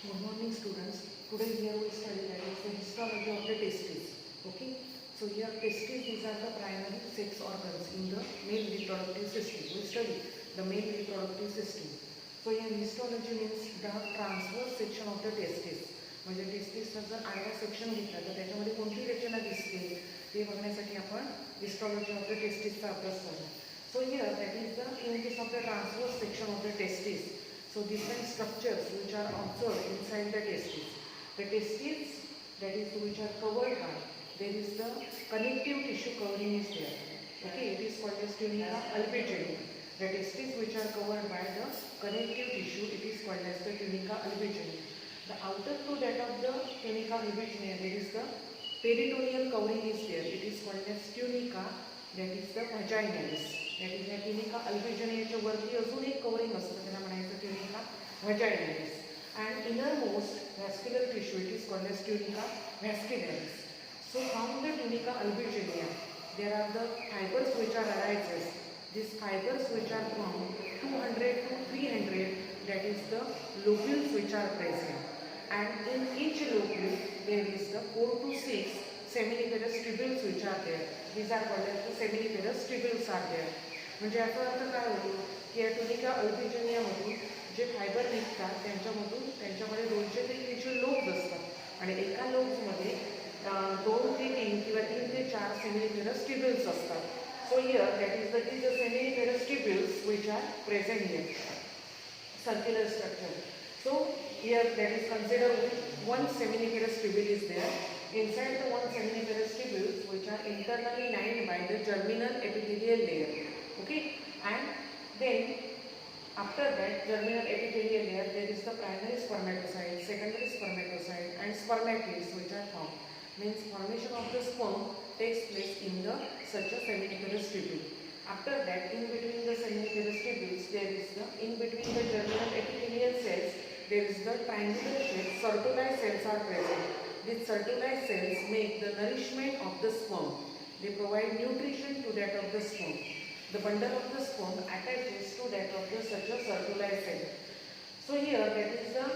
Good morning, students. Today here we study that is the histology of the testes. Okay. So here testes, these are the primary sex organs in the male reproductive system. We study the male reproductive system. So here histology means the transverse section of the testes. म्हणजे टेस्टिसचा जर आडवा section घेतला तर त्याच्यामध्ये कोणती रचना दिसते ते बघण्यासाठी आपण हिस्टॉलॉजी ऑफ द टेस्टिसचा अभ्यास करणार. सो here that is the in case of the transverse section of the testis. So different structures which are observed inside the testes. The testes, that is which are covered by, there is the connective tissue covering is there. Okay, it is called as tunica albuginea. The testes which are covered by the connective tissue, it is called as the tunica albuginea. The outer to that of the tunica albuginea, there is the peritoneal covering is there. It is called as tunica, that is the vaginalis. That is the tunica albuginea वरती अजून एक covering असतं त्याला म्हणायचं tunica vaginalis. And innermost vascular tissue, it is called as tunica vascularis. So from the tunica albuginea, there are the fibers which are arises. These fibers which are from 200 to 300, that is the lobules which are present. And in each lobule, there is the 4 to 6 seminiferous tubules which are there. These are called as the seminiferous tubules are there. म्हणजे याचा अर्थ काय होतो की या टुनिका अल्बिजिनियामधून जे fibre निघतात त्यांच्यामध्ये 200 ते 300 lobes असतात आणि एका लोब्समध्ये 2 ते 3 किंवा 3 ते 4 सेमिनिफेरस ट्युब्युल्स असतात. So here that is the seminiferous tubules which are present here. Circular structure. So here that is considered one seminiferous tubule is there. Inside the one seminiferous tubules which are internally lined by the germinal epithelial layer. Okay, and then after that germinal epithelial layer there is the primary spermatocyte, secondary spermatocyte and spermatids which are formed. Means formation of the sperm takes place in the such a seminiferous tubule. After that, in between the seminiferous tubules, there is the in between the germinal epithelial cells, there is the triangular shaped Sertoli cells are present. These Sertoli cells make the nourishment of the sperm. They provide nutrition to that of the sperm. The bundle of the sperm attaches to that of the such a Sertoli cell. So here, that is the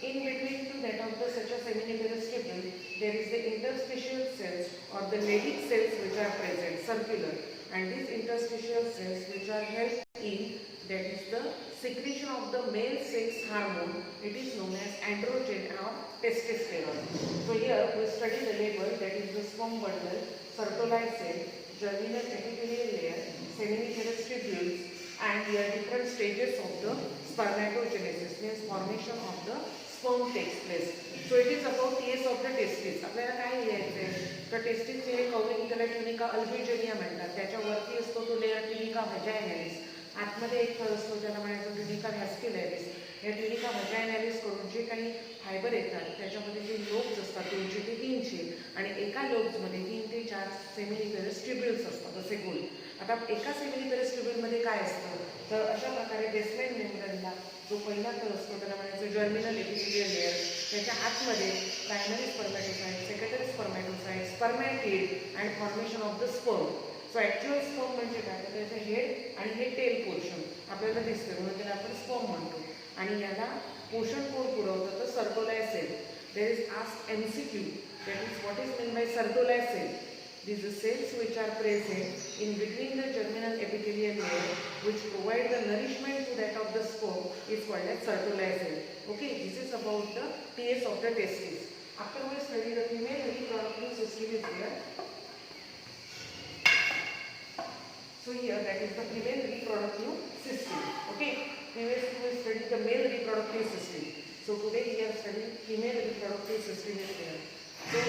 in between to that of the such a seminiferous tubule, there is the interstitial cells or the Leydig cells which are present, circular. And these interstitial cells which are helped in that is the secretion of the male sex hormone, it is known as androgen or testosterone. So here we study the label, that is the sperm bundle, Sertoli cell, germinal epithelial layer, seminiferous tubules, and here different stages of the spermatogenesis, means formation of the sperm takes place. So it is about TS of the testis. आपल्याला काय लिहायचं आहे तर टेस्टिसचे हे covering त्याला tunica अल्बिजिनिया म्हणतात. त्याच्यावरती असतो तो लेअर ट्युनिका व्हॅजायनॅलिस. आतमध्ये एक थर असतो त्याला म्हणायचं ट्युनिका व्हॅस्क्युलॅरिस. या ट्युनिका व्हॅजायनॅलिस कडून जे काही फायबर येतात त्याच्यामध्ये जे लोब्स असतात 200 ते 300 आणि एका लोब्समध्ये 3 ते 4 सेमिनिफेरस ट्युब्युल्स असतात असे गोल. आता एका सेमिनिफेरस ट्युब्युलमध्ये काय असतं तर अशा प्रकारे बेसमेंट मेम्ब्रेनला जो पहिला थर असतो त्याला म्हणायचं जर्मिनल एपिथेलियल लेयर. त्याच्या आतमध्ये primary spermatocyte, secondary spermatocyte, spermatid and formation of the sperm. So actual sperm म्हणजे काय तर त्याचं हेड आणि हे टेल पोर्शन आपल्याला दिसतं म्हणून त्याला आपण स्पर्म म्हणतो. आणि याला पोषण कोण पुरवतं तर Sertoli cell. There is asked MCQ, that is what is mean by Sertoli cell. These cells which are present in between the germinal epithelial layer which provide the nourishment to that of the sperm is called as Sertoli cell. Okay, this is about the TS of the testis. After we study the female reproductive system is here. So here that is the female reproductive system. Okay, previously we studied the male reproductive system. So today we are studying female reproductive system is here. So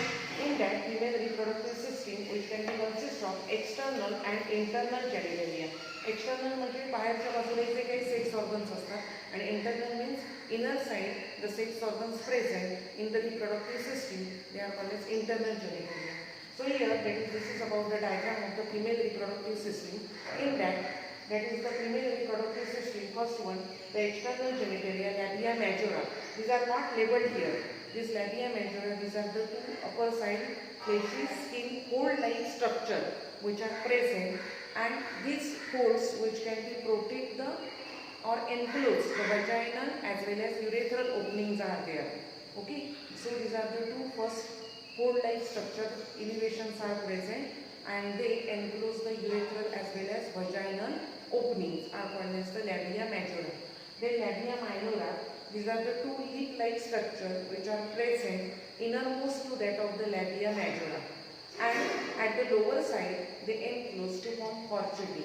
in that female reproductive system which can be consist of external and internal genitalia. External म्हणजे बाहेरच्या बाजूला जे काही sex organs असतात आणि internal means inner side the sex organs present in the reproductive system they are called as internal genitalia. So here this is about the diagram of the female reproductive system. In that is the female reproductive system. First one, the external genitalia, labia majora. These are not labeled here. This labia majora, these are the two upper side fleshy skin hole-like structure which are present, and these holes which can be protect the or enclose the vaginal as well as urethral openings are there. Okay, so these are the two first fold-like structure elevations are present, and they enclose the urethral as well as vaginal openings are called as the labia majora. Then labia minora, these are the two lip-like structure which are present innermost to that of the labia majora, and at the lower side they enclose to form chordae,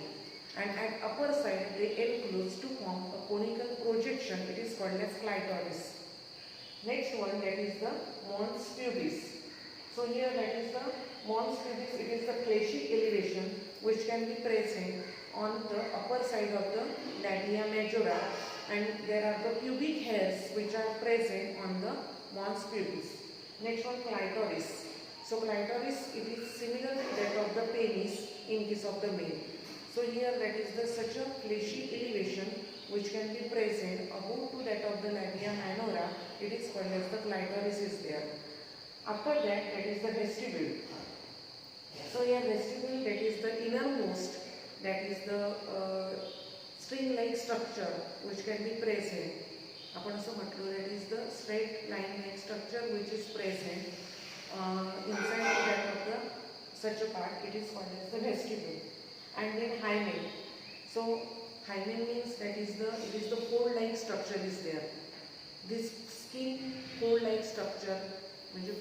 and at upper side they enclose to form a conical projection. It is called as clitoris. Next one, that is the mons pubis. So here that is the mons pubis. It is the fleshy elevation which can be present on the upper side of the labia majora, and there are the pubic hairs which are present on the mons pubis. Next one, clitoris. So clitoris, it is similar to that of the penis in case of the male. So here that is the such a fleshy elevation which can be present above to that of the labia minora. It is called as the clitoris is there. After that is the vestibule. So here vestibule, that is the innermost, that is the string-like structure which can be present. आपण असं म्हटलं, that is the straight line-like structure which is present inside that of the such a part. It is called as the vestibule. And then hymen. So hymen means that is the, it is the fold-like structure is there. This skin fold-like structure म्हणजे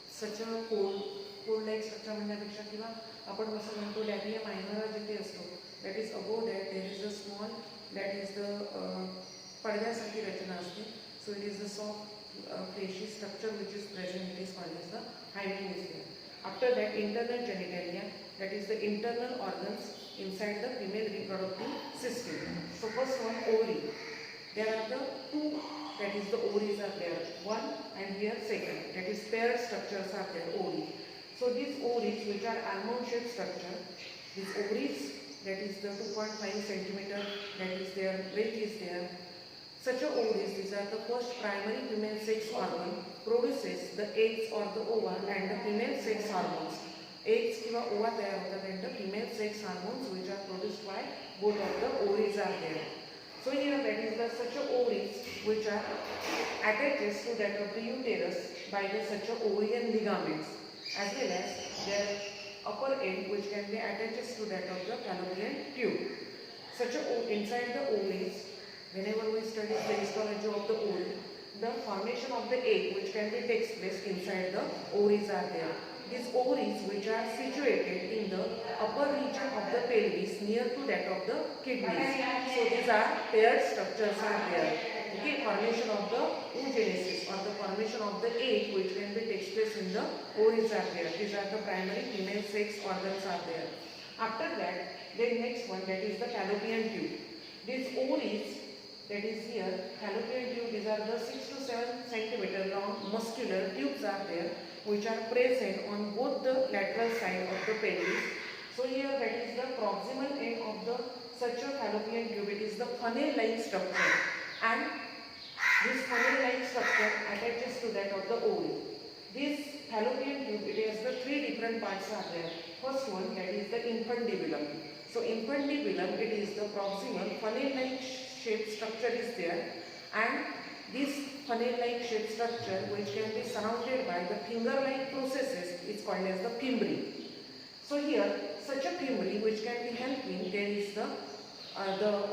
such a fold-like structure म्हणण्यापेक्षा किंवा आपण कसं म्हणतो लॅबिया मायनरा जिथे असतो, that is above that there is a small, that is the पडद्यासारखी रचना असते. So it is the soft fleshy structure which is present. It is called as the hymen is there. After that, internal genitalia, that is the internal organs inside the female reproductive system. So first one, ovary. There are the two, that is the ovaries are there. One and here second, that is paired structures are there, ovary. So these ovaries which are almond shaped structure, these ovaries, that is the 2.5 centimeter, that is their weight is there. Such a ovaries, these are the first primary female sex organ, produces the eggs or the ova and the female sex hormones. Eggs किंवा ova तयार होतात and the female sex hormones which are produced by both of the ovaries are there. So here that is the such a ovaries which are attaches to that of the uterus by the such a ovarian ligaments, as well as their upper end which can be attaches to that of the fallopian tube. Such a inside the ovaries, whenever we study the histology of the ovary, the formation of the egg which can be takes place inside the ovaries are there. These ovaries which are situated in the upper region of the pelvis near to that of the kidneys. So these are paired structures are there. Okay, formation of the oogenesis or the formation of the egg which can be takes place in the ovaries are there. These are the primary female sex organs are there. After that, the next one, that is the fallopian tube. These ovaries, that is here, fallopian tube, these are the 6 to 7 centimeter long muscular tubes are there which are present on both the lateral side of the pelvis. So here that is the proximal end of the such a fallopian tube. It is the funnel-like structure, and this funnel-like structure attaches to that of the ovary. This fallopian tube, it has the three different parts are there. First one, that is the infundibulum. So infundibulum, it is the proximal funnel-like shaped structure is there, and this funnel-like shaped structure which can be surrounded by the finger-like processes is called as the fimbriae. So here such a fimbriae which can be helping, there is the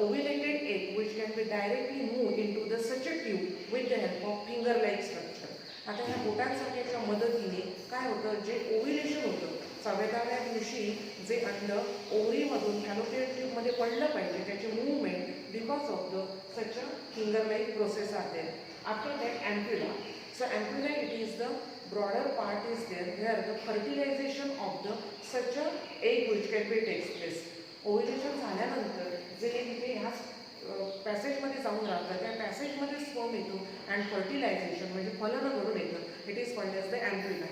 ovulated egg which can be directly moved into the such a tube with the help of finger-like structure. आता ह्या बोटांसारख्याच्या मदतीने काय होतं, जे ovulation होतं 7व्या दिवशी जे अंड ओव्हरीमधून fallopian ट्यूबमध्ये पडलं पाहिजे त्याचे movement because of the such a finger like process are there. After that ampulla. So ampulla it is the broader part is there where the fertilization of the such a egg which can be takes place. Ovulation झाल्यानंतर जे इथे ह्या पॅसेजमध्ये जाऊन राहतात त्या पॅसेजमध्ये sperm येतो अँड फर्टिलायझेशन म्हणजे फलन घडून येतं. It is called as the ampulla.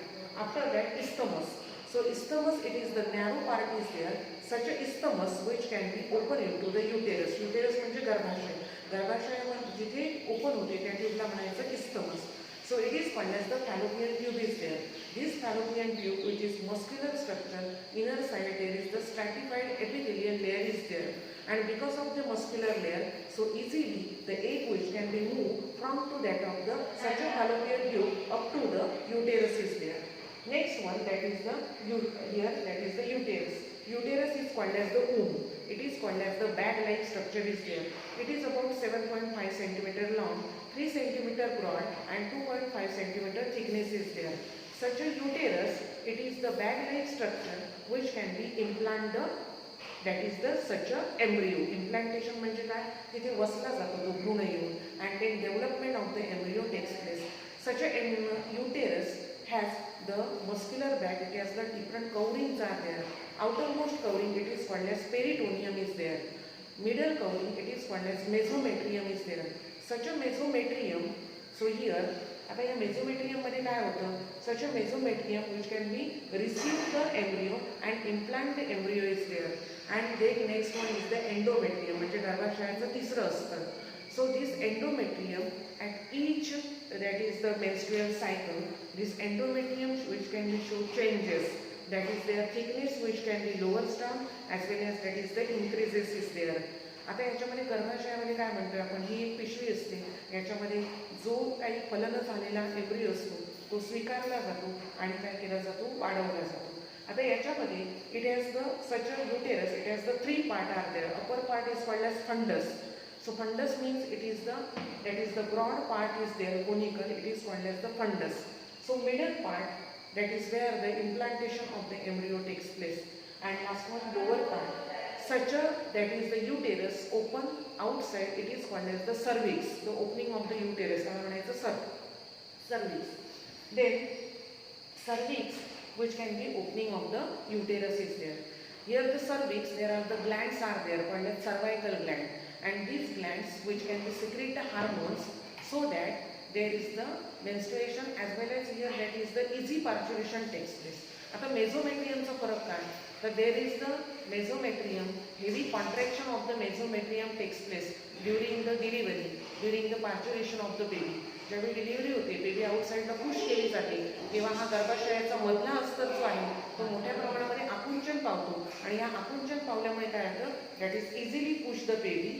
After that isthmus. So isthmus, it is the narrow part is there. Such a isthmus which can be open into the uterus. Uterus म्हणजे गर्भाशय. गर्भाशयामध्ये जिथे open होते त्या ट्यूबला म्हणायचं isthmus. So it is called as the fallopian tube is there. This fallopian tube which is muscular structure, inner side there is the stratified epithelial layer is there. And because of the muscular layer, so easily the egg which can be moved from to that of the such a fallopian tube up to the uterus is there. Next one, that is the that is the uterus. Uterus is called as the womb. It is called as the bag-like structure is there. It is about 7.5 centimeter long, 3 centimeter broad and 2.5 centimeter thickness is there. Such a uterus, it is the bag-like structure which can be implanted. That is the such a embryo. Implantation म्हणजे काय? तिथे वसला जातो तो भ्रूण येऊन and then development of the embryo takes place. Such a uterus has the muscular bag. It has the different coverings are there. Outermost covering it is called as peritoneum is there. Middle covering it is called as mesometrium is there. Such a mesometrium. So here आता या मेसोमेट्रियम मध्ये काय होतं? Such a mesometrium which can be receive the embryo and implant the embryo is there. And then next one is the endometrium म्हणजे गर्भाशयाचं तिसरं असतं. So this endometrium at each that is the menstrual cycle, this endometrium which can be show changes. That is their thickness which can be lowers down as well as that is the increases is there. आता याच्यामध्ये गर्भाशयामध्ये काय म्हणतोय आपण, ही एक पिशवी असते. याच्यामध्ये जो काही फलन झालेला एम्ब्रियो असतो तो स्वीकारला जातो आणि काय केला जातो, वाढवला जातो. आता याच्यामध्ये it has the such a uterus, it has the 3 part are there. Upper part is called as fundus. So fundus means it is the broad part is there, conical, it is called as the fundus. So middle part, that is where the implantation of the embryo takes place. And last one, lower part, such a that is the uterus open outside, it is called as the cervix. The opening of the uterus, cervix. Then cervix which can be opening of the uterus is there. Here the cervix, there are the glands are there called as cervical gland. And these glands which can be secrete the hormones so that there is the menstruation as well as here that is the easy parturition takes place. आता मेसोमेट्रियमचा फरक काय? तर there is the mesometrium, heavy contraction of the mesometrium takes place during the delivery, during the parturition of the baby. ज्यावेळी delivery होते, baby आउटसाइडला push केली जाते, तेव्हा हा गर्भाशयाचा मधला अस्तर जो आहे तो मोठ्या प्रमाणामध्ये आकुंचन पावतो आणि या आकुंचन पावल्यामुळे काय होतं, that is easily push the baby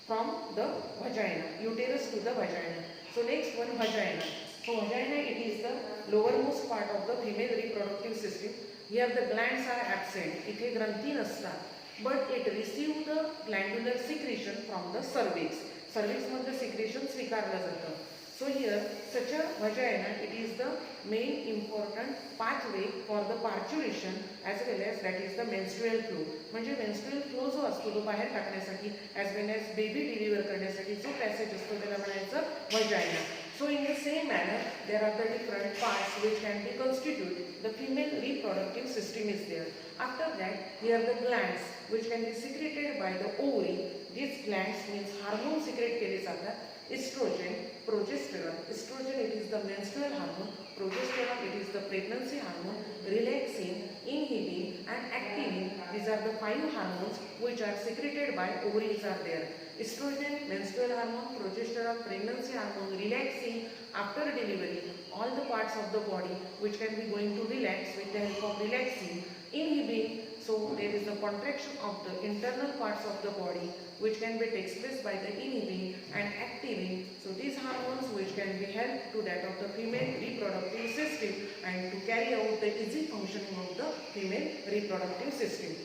from the vagina, uterus to the vagina. So next one, vagina. So vagina, it is the lowermost part of the female reproductive system. Here the glands are absent. इथे ग्रंथी नसतात. But it receive the glandular secretion from the cervix. Cervix मध्ये secretion स्वीकारलं जातं. So here such a vagina, it is the main important pathway for the parturition as well as that is the menstrual flow. म्हणजे menstrual flow जो असतो तो बाहेर टाकण्यासाठी as well as baby deliver करण्यासाठी जो passage असतो त्याला म्हणायचं vagina. So in the same manner there are the different parts which can be constitute the female reproductive system is there. After that here the glands which can be secreted by the ovary. These glands means hormone secrete केले जातात. Estrogen, progesterone. Estrogen, it is the menstrual hormone. Progesterone, it is the pregnancy hormone. Relaxin, inhibin and activin. These are the 5 hormones which are secreted by ovaries are there. Estrogen, menstrual hormone, progesterone, pregnancy hormone, relaxin. After delivery, all the parts of the body which can be going to relax with the help of relaxin. Inhibin, so there is a contraction of the internal parts of the body which can be takes place by the inhibin and activin. So these hormones which can be help to that of the female reproductive system and to carry out the easy functioning of the female reproductive system.